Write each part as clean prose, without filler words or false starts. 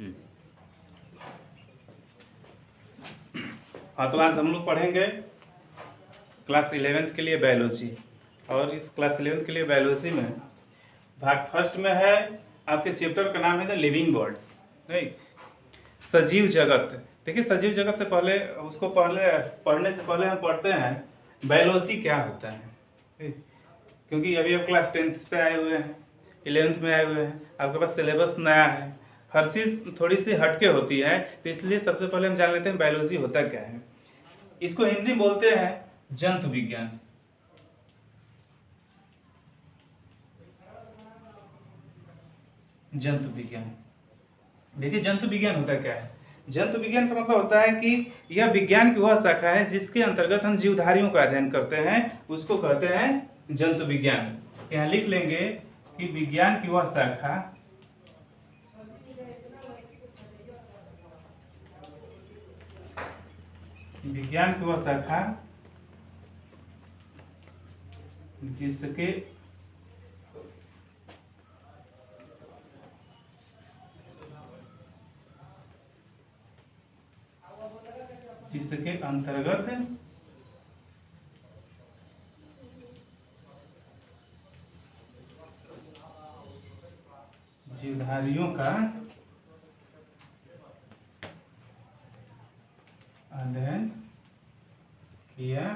हम्म। हाँ, तो आज हम लोग पढ़ेंगे क्लास 11th के लिए बायोलॉजी। और इस क्लास 11th के लिए बायोलॉजी में भाग फर्स्ट में है आपके चैप्टर का नाम है द लिविंग वर्ड्स, राइट, सजीव जगत। देखिए, सजीव जगत से पहले पढ़ने से पहले हम पढ़ते हैं बायोलॉजी क्या होता है, ठीक? क्योंकि अभी आप क्लास 10th से आए हुए हैं, 11th में आए हुए हैं, आपके पास सिलेबस नया है, हर चीज़ थोड़ी सी हटके होती है, तो इसलिए सबसे पहले हम जान लेते हैं बायोलॉजी होता क्या है। इसको हिंदी में बोलते हैं जंतु विज्ञान। जंतु विज्ञान, देखिए जंतु विज्ञान होता क्या है। जंतु विज्ञान का मतलब होता है कि यह विज्ञान की वह शाखा है जिसके अंतर्गत हम जीवधारियों का अध्ययन करते हैं, उसको कहते हैं जंतु विज्ञान। यहाँ लिख लेंगे कि विज्ञान की वह शाखा, विज्ञान की वह शाखा जिसके अंतर्गत जीवधारियों का अध्ययन किया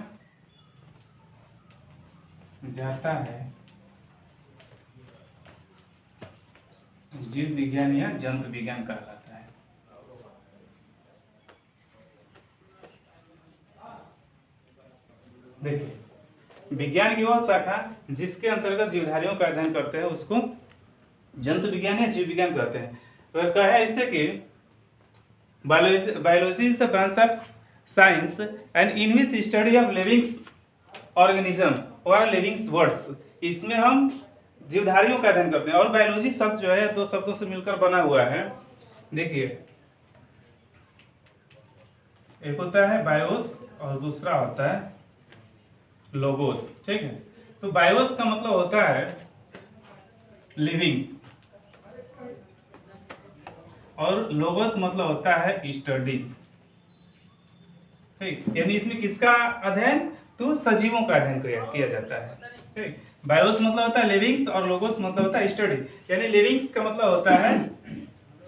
जाता है, जीव विज्ञान या जंतु विज्ञान कहलाता है। देखिए, विज्ञान की वह शाखा जिसके अंतर्गत जीवधारियों का अध्ययन करते हैं उसको जंतु विज्ञान या जीव विज्ञान कहते हैं। तो कहा है इससे कि biology is the branch of science and in which study of living organism और लिविंग वर्ड्स। इसमें हम जीवधारियों का अध्ययन करते हैं। और बायोलॉजी शब्द जो है दो शब्दों से मिलकर बना हुआ है। देखिए, एक होता है बायोस और दूसरा होता है लोगोस, ठीक है। तो बायोस का मतलब होता है लिविंग और लोगोस मतलब होता है स्टडी, ठीक। यानी इसमें किसका अध्ययन, तो सजीवों का अध्ययन किया जाता है, ठीक। बायोस मतलब होता है लिविंग्स और लोगोस मतलब होता है स्टडी। यानी लिविंग्स का मतलब होता है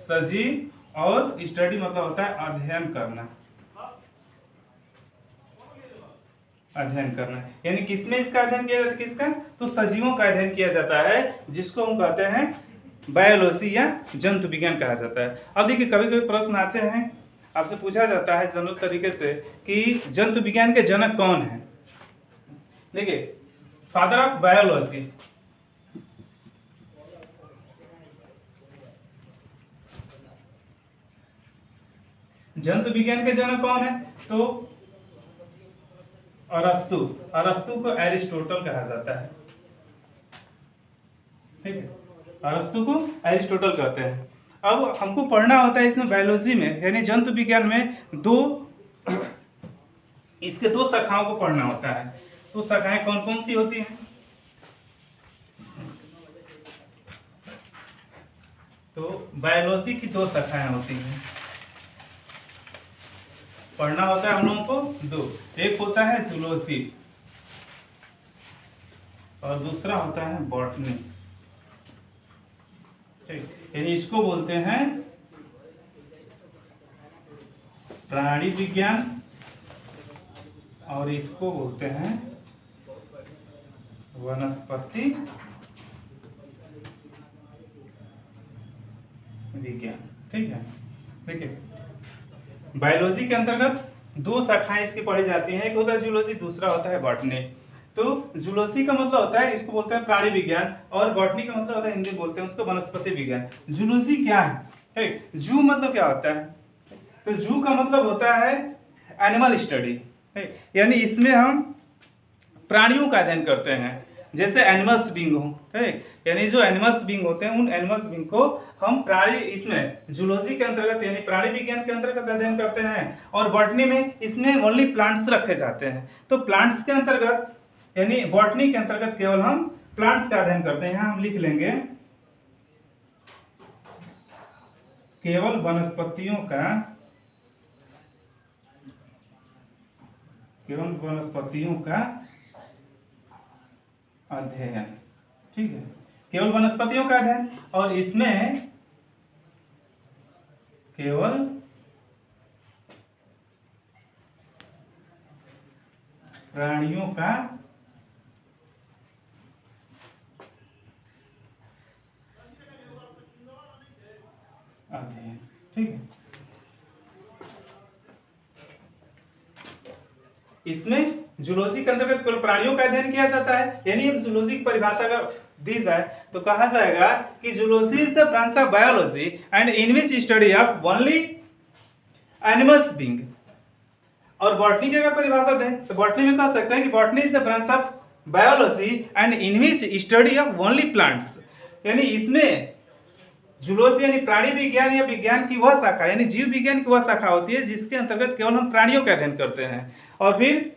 सजीव और स्टडी मतलब होता है अध्ययन करना, अध्ययन करना। यानी किसमें इसका अध्ययन किया जाता है, किसका, तो सजीवों का अध्ययन किया जाता है, जिसको हम कहते हैं बायोलॉजी या जंतु विज्ञान कहा जाता है। अब देखिए, कभी कभी प्रश्न आते हैं, आपसे पूछा जाता है जनरल तरीके से कि जंतु विज्ञान के जनक कौन है। देखिए, फादर ऑफ बायोलॉजी, जंतु विज्ञान के जनक कौन है, तो अरस्तु। अरस्तु को एरिस्टोटल कहा जाता है, ठीक है। अरस्तु को एरिस्टोटल कहते हैं। अब हमको पढ़ना होता है इसमें बायोलॉजी में, यानी जंतु विज्ञान में इसके दो शाखाओं को पढ़ना होता है। तो शाखाएं कौन कौन सी होती हैं, तो बायोलॉजी की दो शाखाएं होती हैं, पढ़ना होता है हम लोगों को दो। एक होता है जूलॉजी और दूसरा होता है बॉटनी, ठीक। यानी इसको बोलते हैं प्राणी विज्ञान और इसको बोलते हैं वनस्पति विज्ञान, ठीक है। देखिए, बायोलॉजी के अंतर्गत दो शाखाएं इसकी पढ़ी जाती हैं, एक होता है जूलॉजी, दूसरा होता है बॉटनी। तो जूलॉजी का मतलब होता है, इसको बोलते हैं प्राणी विज्ञान, और बॉटनी का मतलब होता है, हिंदी बोलते हैं उसको वनस्पति विज्ञान। जूलॉजी क्या है, ठीक। जू मतलब क्या होता है, तो जू का मतलब होता है एनिमल स्टडी, यानी इसमें हम प्राणियों का अध्ययन करते हैं, जैसे एनिमल्स बींग हो, ठीक। यानी जो एनिमल्स बींग होते हैं उन एनिमल्स बींग को हम प्राणी, इसमें जूलॉजी के अंतर्गत यानी प्राणी विज्ञान के अंतर्गत अध्ययन करते हैं। और बॉटनी में इसमें ओनली प्लांट्स रखे जाते हैं। तो प्लांट्स के अंतर्गत यानी बॉटनी के अंतर्गत केवल हम प्लांट्स का अध्ययन करते हैं। यहाँ हम लिख लेंगे केवल वनस्पतियों का अध्ययन, ठीक है, केवल वनस्पतियों का अध्ययन, और इसमें केवल प्राणियों का अध्ययन, ठीक है। इसमें जूलॉजी के अंतर्गत केवल प्राणियों का अध्ययन किया जाता है, यानी अब जूलॉजी की परिभाषा अगर दी जाए तो कहा जाएगा कि zoology is the branch of biology and in which study of only animals being. और बॉटनी की अगर परिभाषा दें तो बॉटनी में कह सकते हैं कि botany is the branch of biology and in which study of only plants, यानी इसमें जूलॉजी यानी प्राणी विज्ञान या विज्ञान की वह शाखा यानी जीव विज्ञान की वह शाखा होती है जिसके अंतर्गत केवल हम प्राणियों का अध्ययन करते हैं। और फिर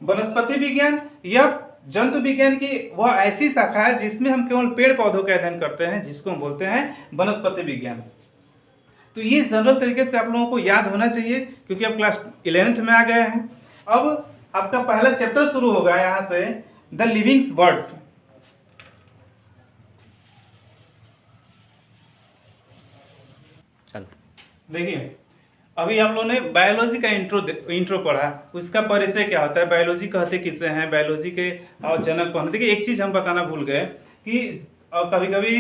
वनस्पति विज्ञान या जंतु विज्ञान की वह ऐसी शाखा है जिसमें हम केवल पेड़ पौधों का अध्ययन करते हैं, जिसको हम बोलते हैं वनस्पति विज्ञान। तो ये जनरल तरीके से आप लोगों को याद होना चाहिए क्योंकि अब क्लास 11th में आ गए हैं। अब आपका पहला चैप्टर शुरू होगा यहाँ से, द लिविंग बर्ड्स। देखिए अभी आप लोगों ने बायोलॉजी का इंट्रो पढ़ा, उसका परिचय क्या होता है, बायोलॉजी कहते किसे हैं, बायोलॉजी के जनक कौन है। देखिए एक चीज हम बताना भूल गए कि कभी कभी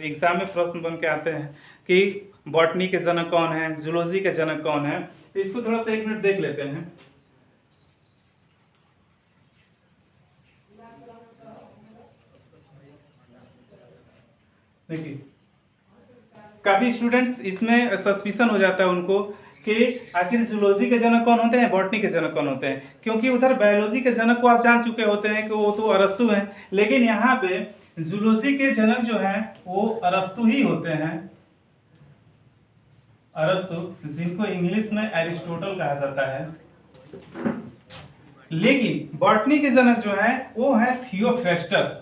एग्जाम में प्रश्न बन के आते हैं कि बॉटनी के जनक कौन है, जूलॉजी के जनक कौन है, तो इसको थोड़ा सा 1 मिनट देख लेते हैं। देखिए काफी स्टूडेंट्स इसमें सस्पिशन हो जाता है उनको कि आखिर जूलॉजी के जनक कौन होते हैं, बॉटनी के जनक कौन होते हैं, क्योंकि उधर बायोलॉजी के जनक को आप जान चुके होते हैं कि वो तो अरस्तु हैं, लेकिन यहाँ पे जूलॉजी के जनक जो हैं वो अरस्तु ही होते हैं, अरस्तु, जिनको इंग्लिश में एरिस्टोटल कहा जाता है। लेकिन बॉटनी के जनक जो हैं वो है थियोफ्रेस्टस।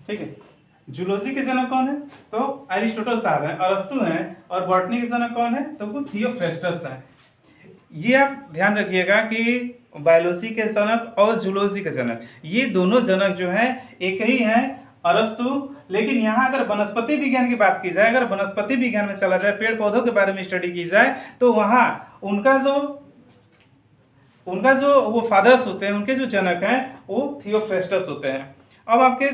ठीक है, जूलॉजी के जनक कौन है तो एरिस्टोटल साहब हैं, अरस्तु हैं, और बॉटनी के जनक कौन है तो वो थियोफ्रेस्टस हैं। ये आप ध्यान रखिएगा कि बायोलॉजी के जनक और जूलॉजी के जनक ये दोनों जनक जो हैं एक ही हैं, अरस्तु। लेकिन यहाँ अगर वनस्पति विज्ञान की बात की जाए, अगर वनस्पति विज्ञान में चला जाए, पेड़ पौधों के बारे में स्टडी की जाए, तो वहाँ उनका जो वो फादर्स होते हैं, उनके जो जनक हैं वो थियोफ्रेस्टस होते हैं। अब आपके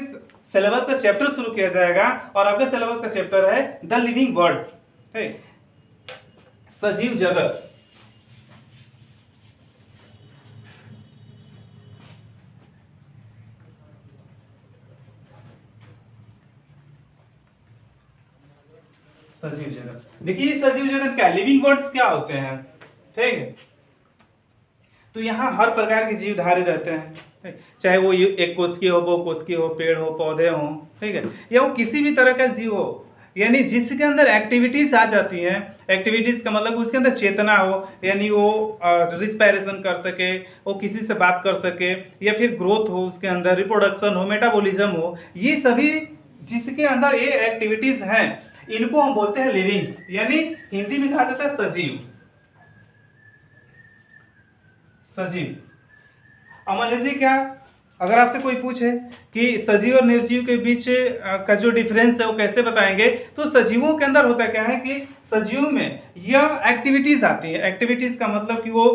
सिलेबस का चैप्टर शुरू किया जाएगा और आपके सिलेबस का चैप्टर है द लिविंग बर्ड्स, सजीव जगत। सजीव जगत, देखिए सजीव जगत क्या, लिविंग बर्ड्स क्या होते हैं, ठीक है। तो यहाँ हर प्रकार के जीव धारे रहते हैं, चाहे वो एक कोशिकीय हो, वो कोशिकीय हो, पेड़ हो, पौधे हो, ठीक है, या वो किसी भी तरह का जीव हो, यानी जिसके अंदर एक्टिविटीज आ जाती हैं। एक्टिविटीज का मतलब उसके अंदर चेतना हो, यानी वो रिस्पायरेशन कर सके, वो किसी से बात कर सके, या फिर ग्रोथ हो, उसके अंदर रिप्रोडक्शन हो, मेटाबॉलिज्म हो, ये सभी जिसके अंदर ये एक्टिविटीज हैं इनको हम बोलते हैं लिविंग्स, यानी हिंदी में कहा जाता है सजीव। सजीव। अब मान लीजिए क्या, अगर आपसे कोई पूछे कि सजीव और निर्जीव के बीच का जो डिफरेंस है वो कैसे बताएंगे, तो सजीवों के अंदर होता क्या है कि सजीव में यह एक्टिविटीज आती है। एक्टिविटीज का मतलब कि वो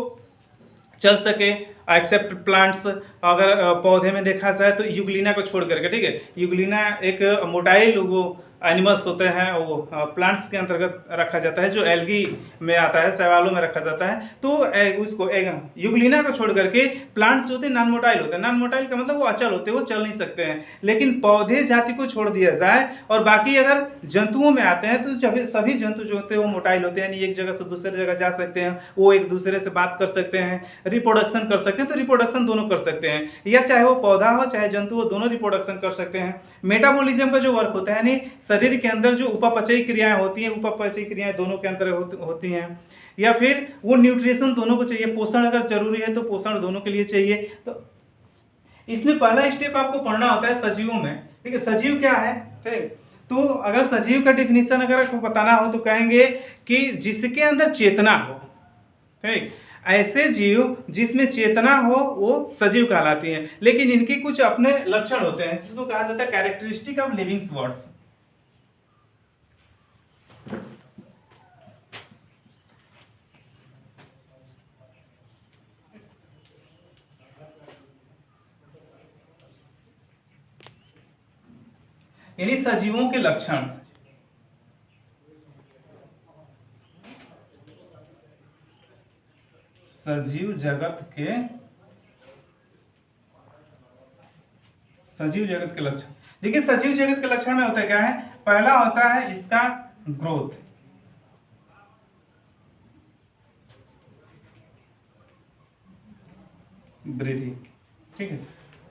चल सके, एक्सेप्ट प्लांट्स। अगर पौधे में देखा जाए तो यूग्लिना को छोड़ करके, ठीक है, यूग्लिना एक मोटाइल वो एनिमल्स होते हैं, वो प्लांट्स के अंतर्गत रखा जाता है, जो एल्गी में आता है, शैवालों में रखा जाता है। तो उसको यूग्लिना को छोड़ करके प्लांट्स होते हैं नॉन मोटाइल होते हैं। नॉन मोटाइल का मतलब वो अचल होते हैं, वो चल नहीं सकते हैं। लेकिन पौधे जाति को छोड़ दिया जाए और बाकी अगर जंतुओं में आते हैं तो सभी जंतु जो होते हैं वो मोटाइल होते हैं, यानी एक जगह से दूसरी जगह जा सकते हैं, वो एक दूसरे से बात कर सकते हैं, रिप्रोडक्शन कर सकते सकते हैं, तो रिप्रोडक्शन दोनों कर सकते हैं, या चाहे वो पौधा हो चाहे जंतु हो, दोनों रिप्रोडक्शन कर सकते हैं। मेटाबॉलिज्म का जो वर्क होता है, यानी शरीर के अंदर जो उपापचयी क्रियाएं होती हैं, उपापचयी क्रियाएं दोनों के अंदर होती हैं, या फिर वो न्यूट्रिशन दोनों को चाहिए, पोषण अगर जरूरी है तो पोषण दोनों के लिए चाहिए। तो इसमें पहला स्टेप आपको पढ़ना होता है सजीवों में, ठीक है। सजीव क्या है, ठीक। तो अगर सजीव का डिफिनीशन अगर आपको बताना हो तो कहेंगे कि जिसके अंदर चेतना हो, ठीक। ऐसे जीव जिसमें चेतना हो वो सजीव कहलाती हैं, लेकिन इनके कुछ अपने लक्षण होते हैं, जिसको कहा जाता है कैरेक्टरिस्टिक ऑफ लिविंग वर्ड्स। यानी सजीवों के लक्षण, सजीव जगत के लक्षण। देखिए सजीव जगत के लक्षण में होता है क्या है, पहला होता है इसका ग्रोथ, वृद्धि, ठीक है,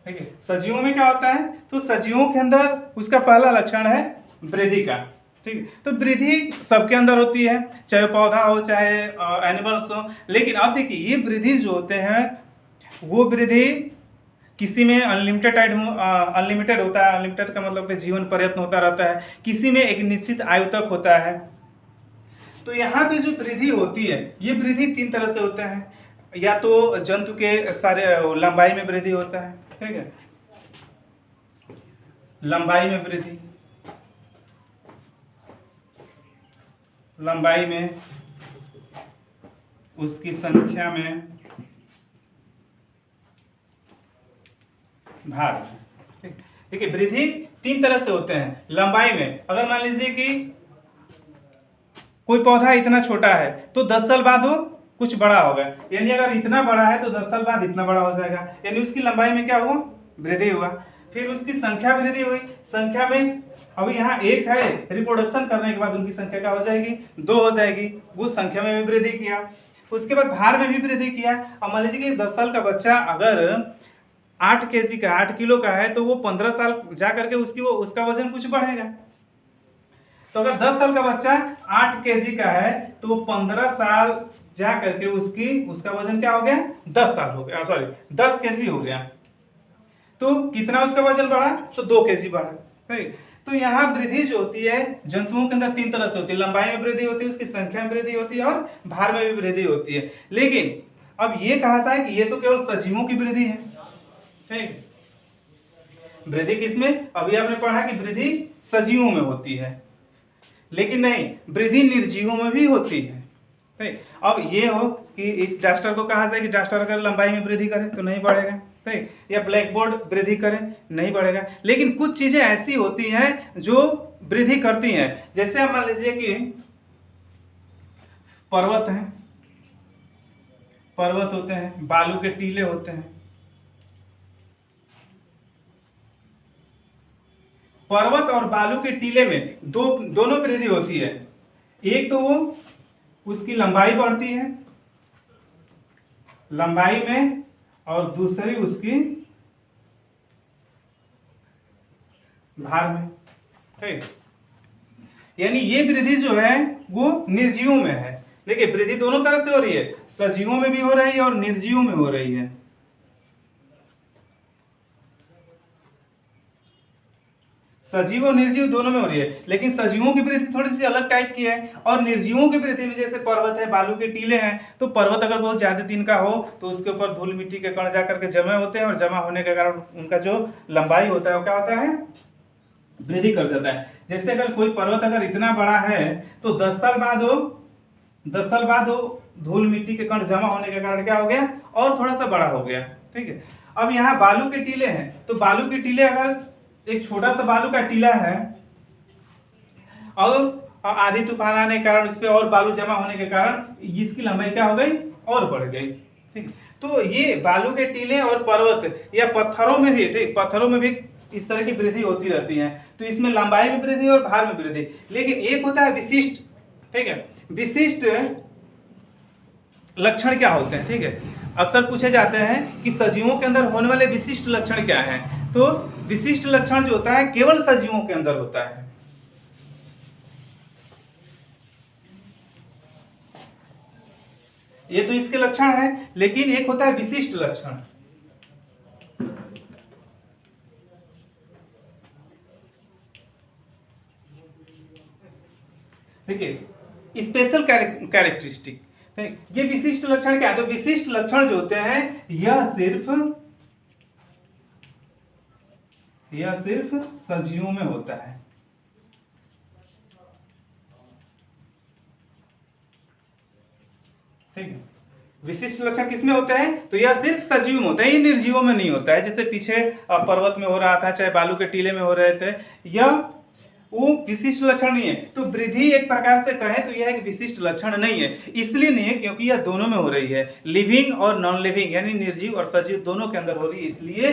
ठीक है। सजीवों में क्या होता है, तो सजीवों के अंदर उसका पहला लक्षण है वृद्धि का, ठीक। तो वृद्धि सबके अंदर होती है, चाहे पौधा हो चाहे एनिमल्स हो। लेकिन अब देखिए ये वृद्धि जो होते हैं वो वृद्धि किसी में अनलिमिटेड होता है, अनलिमिटेड का मतलब जीवन पर्यंत होता रहता है, किसी में एक निश्चित आयु तक होता है। तो यहाँ पे जो वृद्धि होती है, ये वृद्धि तीन तरह से होता है, या तो जंतु के सारे लंबाई में वृद्धि होता है, ठीक है, लंबाई में वृद्धि, लंबाई में, उसकी संख्या में, भार में, ठीक। देखिए वृद्धि तीन तरह से होते हैं। लंबाई में अगर मान लीजिए कि कोई पौधा इतना छोटा है तो 10 साल बाद वो कुछ बड़ा होगा, यानी अगर इतना बड़ा है तो 10 साल बाद इतना बड़ा हो जाएगा, यानी उसकी लंबाई में क्या हुआ, वृद्धि हुआ। फिर उसकी संख्या वृद्धि हुई, संख्या में अब यहाँ एक है, रिप्रोडक्शन करने के बाद उनकी संख्या क्या हो जाएगी, 2 हो जाएगी, वो संख्या में भी वृद्धि किया। उसके बाद भार में भी वृद्धि किया। अब मान लीजिए कि 10 साल का बच्चा अगर 8 kg का 8 किलो का है तो वो 15 साल जा करके उसका वजन कुछ बढ़ेगा। तो अगर 10 साल का बच्चा 8 kg का है तो वो 15 साल जा करके उसका वजन क्या हो गया, 10 साल हो गया, सॉरी 10 kg हो गया। तो कितना उसका वजन बढ़ा, तो 2 kg बढ़ा, ठीक। तो यहाँ वृद्धि जो होती है जंतुओं के अंदर तीन तरह से होती है, लंबाई में वृद्धि होती है, उसकी संख्या में वृद्धि होती है और भार में भी वृद्धि होती है। लेकिन अब ये कहा जाए कि ये तो केवल सजीवों की वृद्धि है, ठीक। वृद्धि किसमें, अभी आपने पढ़ा कि वृद्धि सजीवों में होती है, लेकिन नहीं, वृद्धि निर्जीवों में भी होती है, ठीक। अब ये हो कि इस डस्टर को कहा जाए कि डस्टर अगर लंबाई में वृद्धि करे तो नहीं बढ़ेगा, ठीक, या ब्लैक बोर्ड वृद्धि करे नहीं बढ़ेगा। लेकिन कुछ चीजें ऐसी होती हैं जो वृद्धि करती हैं, जैसे आप मान लीजिए कि पर्वत हैं, पर्वत होते हैं, बालू के टीले होते हैं। पर्वत और बालू के टीले में दोनों वृद्धि होती है। एक तो वो उसकी लंबाई बढ़ती है, लंबाई में, और दूसरी उसकी भार में, ठीक। यानी ये वृद्धि जो है वो निर्जीवों में है। देखिए वृद्धि दोनों तरह से हो रही है, सजीवों में भी हो रही है और निर्जीवों में हो रही है। सजीव और निर्जीव दोनों में हो रही है, लेकिन सजीवों की वृद्धि थोड़ी सी अलग टाइप की है, और निर्जीवों की वृद्धि में जैसे पर्वत है, बालू के टीले हैं, तो पर्वत अगर बहुत ज्यादा दिन का हो तो उसके ऊपर धूल मिट्टी के कण जाकर के जमा होते हैं, और जमा होने के कारण उनका जो लंबाई होता है वो क्या होता है, वृद्धि कर जाता है। जैसे अगर कोई पर्वत अगर इतना बड़ा है तो 10 साल बाद वो धूल मिट्टी के कण जमा होने के कारण क्या हो गया, और थोड़ा सा बड़ा हो गया, ठीक है। अब यहाँ बालू के टीले हैं, तो बालू के टीले अगर एक छोटा सा बालू का टीला है और आधी तूफान आने के कारण इस पे और बालू जमा होने के कारण इसकी लंबाई क्या हो गई, और बढ़ गई, ठीक। तो ये बालू के टीले और पर्वत या पत्थरों में भी, ठीक, पत्थरों में भी इस तरह की वृद्धि होती रहती है। तो इसमें लंबाई में वृद्धि और भार में वृद्धि। लेकिन एक होता है विशिष्ट, ठीक है, विशिष्ट लक्षण क्या होते हैं, ठीक है। अक्सर पूछे जाते हैं कि सजीवों के अंदर होने वाले विशिष्ट लक्षण क्या हैं। तो विशिष्ट लक्षण जो होता है केवल सजीवों के अंदर होता है। ये तो इसके लक्षण है, लेकिन एक होता है विशिष्ट लक्षण। देखिए स्पेशल कैरेक्टरिस्टिक, ये विशिष्ट लक्षण क्या है? तो विशिष्ट लक्षण जो होते हैं यह सिर्फ सजीवों में होता है। ठीक है, विशिष्ट लक्षण किसमें होते हैं? तो यह सिर्फ सजीव में होता है, ये निर्जीवों में नहीं होता है। जैसे पीछे पर्वत में हो रहा था, चाहे बालू के टीले में हो रहे थे, यह वो विशिष्ट लक्षण नहीं है। तो वृद्धि एक प्रकार से कहें तो यह एक विशिष्ट लक्षण नहीं है। इसलिए नहीं है क्योंकि यह दोनों में हो रही है, लिविंग और नॉन लिविंग, यानी निर्जीव और सजीव दोनों के अंदर हो रही है। इसलिए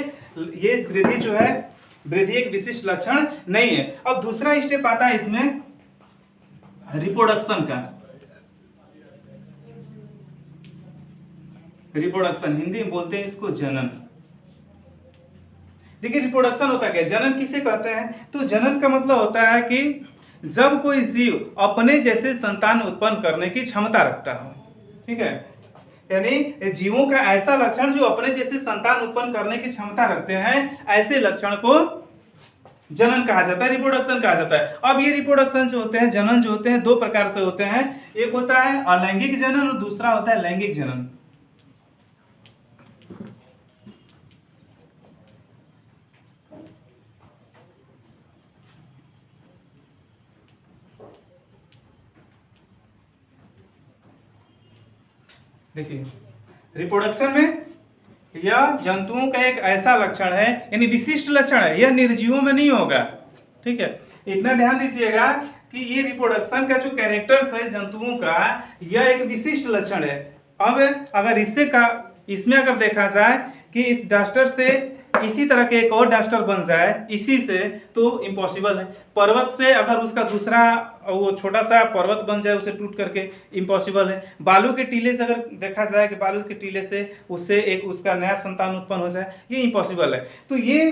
ये वृद्धि जो है, वृद्धि एक विशिष्ट लक्षण नहीं है। अब दूसरा स्टेप आता है इसमें रिप्रोडक्शन का। रिप्रोडक्शन हिंदी में बोलते हैं इसको जनन। देखिए रिप्रोडक्शन होता क्या है, जनन किसे कहते हैं? तो जनन का मतलब होता है कि जब कोई जीव अपने जैसे संतान उत्पन्न करने की क्षमता रखता हो। ठीक है, यानी जीवों का ऐसा लक्षण जो अपने जैसे संतान उत्पन्न करने की क्षमता रखते हैं, ऐसे लक्षण को जनन कहा जाता है, रिप्रोडक्शन कहा जाता है। अब ये रिप्रोडक्शन जो होते हैं, जनन जो होते हैं, दो प्रकार से होते हैं। एक होता है अलैंगिक जनन और दूसरा होता है लैंगिक जनन। देखिए रिप्रोडक्शन में यह जंतुओं का एक ऐसा लक्षण है, यानी विशिष्ट लक्षण है, यह निर्जीवों में नहीं होगा। ठीक है, इतना ध्यान दीजिएगा कि ये रिप्रोडक्शन का जो कैरेक्टर्स है जंतुओं का, यह एक विशिष्ट लक्षण है। अब अगर इसमें अगर देखा जाए कि इस डस्टर से इसी तरह के एक और डस्टर बन जाए इसी से, तो इम्पॉसिबल है। पर्वत से अगर उसका दूसरा वो छोटा सा पर्वत बन जाए उसे टूट करके, इम्पॉसिबल है। बालू के टीले से अगर देखा जाए कि बालू के टीले से उससे एक उसका नया संतान उत्पन्न हो जाए, ये इम्पॉसिबल है। तो ये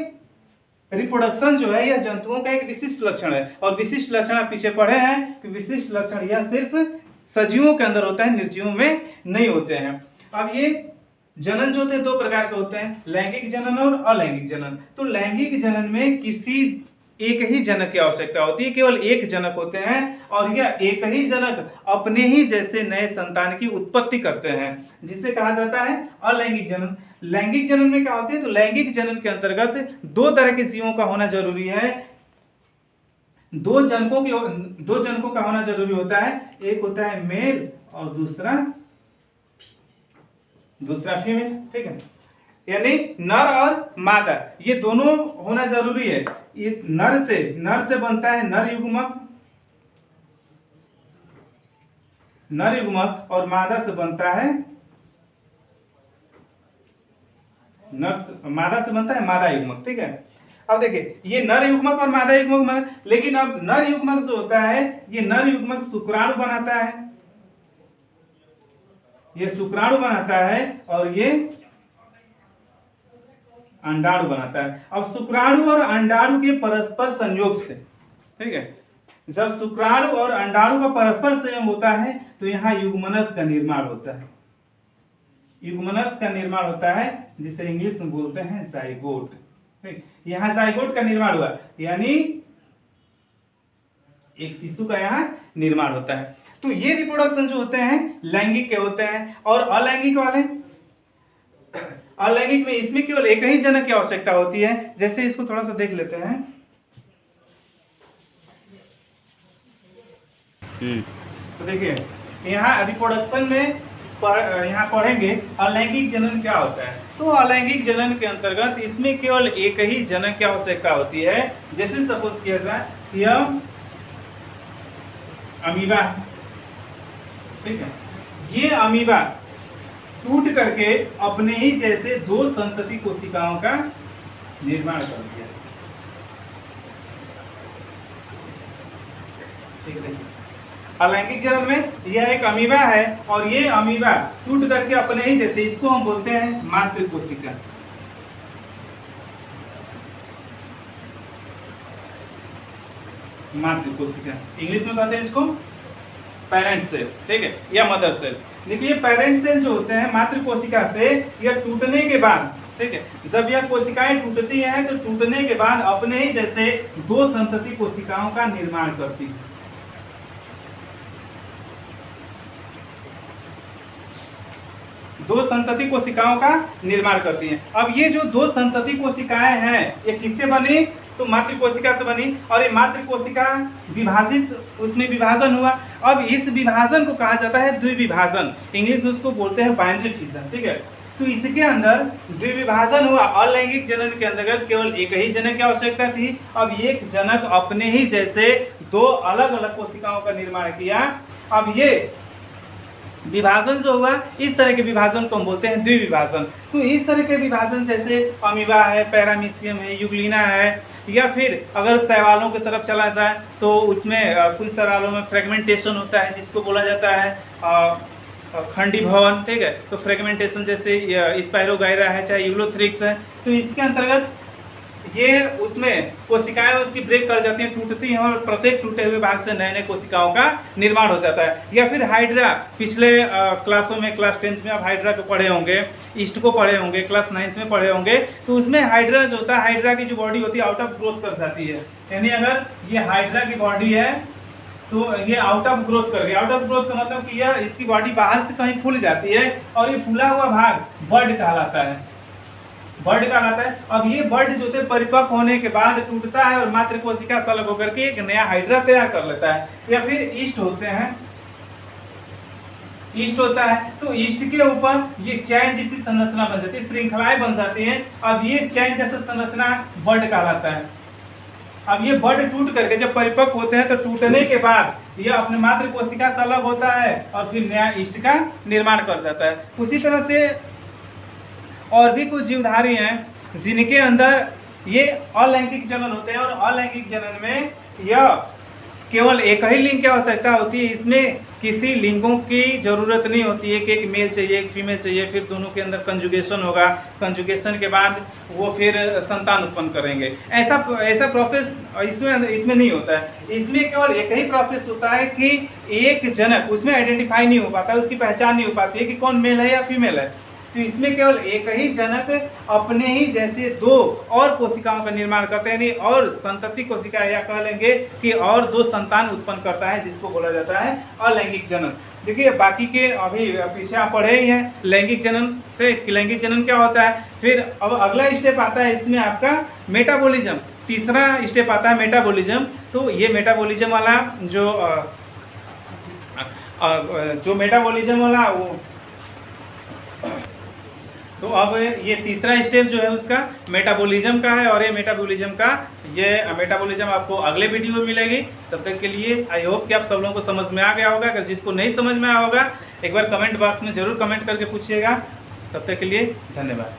रिप्रोडक्शन जो है यह जंतुओं का एक विशिष्ट लक्षण है। और विशिष्ट लक्षण आप पीछे पढ़े हैं कि विशिष्ट लक्षण यह सिर्फ सजीवों के अंदर होता है, निर्जीवों में नहीं होते हैं। अब ये जनन जो होते हैं दो प्रकार के होते हैं, लैंगिक जनन और अलैंगिक जनन। तो लैंगिक जनन में किसी एक ही जनक की आवश्यकता होती है, केवल एक जनक होते हैं और यह एक ही जनक अपने ही जैसे नए संतान की उत्पत्ति करते हैं, जिसे कहा जाता है अलैंगिक जनन। लैंगिक जनन में क्या होती है? तो लैंगिक जनन के अंतर्गत दो तरह के जीवों का होना जरूरी है, दो जनकों का होना जरूरी होता है। एक होता है मेल और दूसरा फीमेल। ठीक है, यानी नर और मादा ये दोनों होना जरूरी है। ये नर से बनता है नर युग्मक और मादा से बनता है मादा युग्मक। ठीक है, अब देखिए ये नर युग्मक और मादा युग्मक में, लेकिन अब नर युग्मक जो होता है ये नर युग्मक शुक्राणु बनाता है, ये शुक्राणु बनाता है और ये अंडाणु बनाता है। अब शुक्राणु और अंडाणु के परस्पर संयोग से, ठीक है, जब शुक्राणु और अंडाणु का परस्पर संयोग होता है तो यहाँ युग्मनस का निर्माण होता है। युग्मनस का निर्माण होता है जिसे इंग्लिश में बोलते हैं जाइगोट। ठीक, यहाँ जाइगोट का निर्माण हुआ, यानी एक शिशु का यहाँ निर्माण होता है। तो ये रिप्रोडक्शन जो होते हैं लैंगिक के होते हैं। और अलैंगिक वाले, अलैंगिक में इसमें केवल एक ही जनक की आवश्यकता होती है। जैसे इसको थोड़ा सा देख लेते हैं। तो देखिए यहाँ रिप्रोडक्शन में यहाँ पढ़ेंगे अलैंगिक जनन क्या होता है। तो अलैंगिक जनन के अंतर्गत इसमें केवल एक ही जनक की आवश्यकता होती है। जैसे सपोज किया जाए यह अमीबा, ठीक है, ये अमीबा टूट करके अपने ही जैसे दो संतति कोशिकाओं का निर्माण कर दिया। ठीक है, अलैंगिक जनन में यह एक अमीबा है और ये अमीबा टूट करके अपने ही जैसे, इसको हम बोलते हैं मातृ कोशिका। मातृ कोशिका इंग्लिश में कहते हैं इसको पेरेंट सेल, ठीक है, या मदर सेल। देखिए ये पेरेंट सेल जो होते हैं मातृ कोशिका से, यह टूटने के बाद, ठीक है, जब यह कोशिकाएं टूटती हैं तो टूटने के बाद अपने ही जैसे दो संतति कोशिकाओं का निर्माण करती है। दो संतति कोशिकाओं का निर्माण करती हैं। अब ये जो दो संतति कोशिकाएं हैं ये किससे बनी? तो मातृ कोशिका से बनी, और ये मातृ कोशिका विभाजित, उसमें विभाजन हुआ। अब इस विभाजन को कहा जाता है द्विविभाजन, इंग्लिश में उसको बोलते हैं बाइनरी फिशन, ठीक है। तो इसके अंदर द्विविभाजन हुआ। अलैंगिक जनन के अंतर्गत केवल एक ही जनक की आवश्यकता थी, अब एक जनक अपने ही जैसे दो अलग अलग कोशिकाओं का निर्माण किया। अब ये विभाजन जो हुआ, इस तरह के विभाजन को हम बोलते हैं द्विविभाजन। तो इस तरह के विभाजन जैसे अमीबा है, पैरामीशियम है, युग्लिना है, या फिर अगर शैवालों की तरफ चला जाए तो उसमें कुछ शैवालों में फ्रेगमेंटेशन होता है जिसको बोला जाता है खंडी भवन, ठीक है। तो फ्रेगमेंटेशन जैसे स्पायरोगायरा है, चाहे यूलोथ्रिक्स है, तो इसके अंतर्गत ये उसमें कोशिकाएं उसकी ब्रेक कर जाती हैं, टूटती हैं, और प्रत्येक टूटे हुए भाग से नए नए कोशिकाओं का निर्माण हो जाता है। या फिर हाइड्रा, पिछले क्लासों में, क्लास 10th में आप हाइड्रा को पढ़े होंगे, ईस्ट को पढ़े होंगे, क्लास 9th में पढ़े होंगे, तो उसमें हाइड्रा जो होता है, हाइड्रा की जो बॉडी होती है आउट ऑफ ग्रोथ कर जाती है। यानी अगर ये हाइड्रा की बॉडी है तो ये आउट ऑफ ग्रोथ कर रही है। आउट ऑफ ग्रोथ का मतलब कि यह इसकी बॉडी बाहर से कहीं फूल जाती है, और ये फूला हुआ भाग बर्ड कहलाता है, बर्ड कहलाता है। अब ये बर्ड जो होते परिपक्व होने के बाद टूटता है और मातृ कोशिका से अलग होकर के एक नया हाइड्रा तैयार कर लेता है। या फिर ईस्ट होते हैं, ईस्ट होता है, तो ईस्ट के ऊपर ये चैन जैसी संरचना बन जाती है, श्रृंखलाएं बन जाती हैं। अब ये चैन जैसा संरचना बर्ड कहलाता है। अब ये बर्ड टूट करके जब परिपक्व होते हैं तो टूटने के बाद यह अपने मातृ कोशिका से अलग होता है और फिर नया ईस्ट का निर्माण कर जाता है। उसी तरह से और भी कुछ जीवधारी हैं जिनके अंदर ये अलैंगिक जनन होते हैं, और अलैंगिक जनन में यह केवल एक ही लिंग की आवश्यकता होती है, इसमें किसी लिंगों की जरूरत नहीं होती है कि एक मेल चाहिए, एक फीमेल चाहिए, फिर दोनों के अंदर कंजुगेशन होगा, कंजुगेशन के बाद वो फिर संतान उत्पन्न करेंगे। ऐसा प्रोसेस इसमें नहीं होता है। इसमें केवल एक ही प्रोसेस होता है कि एक जनक उसमें आइडेंटिफाई नहीं हो पाता है, उसकी पहचान नहीं हो पाती है कि कौन मेल है या फीमेल है। तो इसमें केवल एक ही जनक अपने ही जैसे दो और कोशिकाओं का निर्माण करते हैं, यानी और संतति कोशिका, या कह लेंगे कि और दो संतान उत्पन्न करता है, जिसको बोला जाता है अलैंगिक जनन। देखिए बाकी के अभी पीछे आप पढ़े ही हैं लैंगिक जनन से, लैंगिक जनन क्या होता है। फिर अब अगला स्टेप आता है इसमें आपका मेटाबॉलिज्म, तीसरा स्टेप आता है मेटाबॉलिज्म। तो ये मेटाबॉलिज्म वाला जो मेटाबॉलिज्म वाला वो, तो अब ये तीसरा स्टेप जो है उसका मेटाबॉलिज्म का है, और ये मेटाबॉलिज्म आपको अगले वीडियो में मिलेगी। तब तक के लिए आई होप कि आप सब लोगों को समझ में आ गया होगा। अगर जिसको नहीं समझ में आया होगा एक बार कमेंट बॉक्स में जरूर कमेंट करके पूछिएगा। तब तक के लिए धन्यवाद।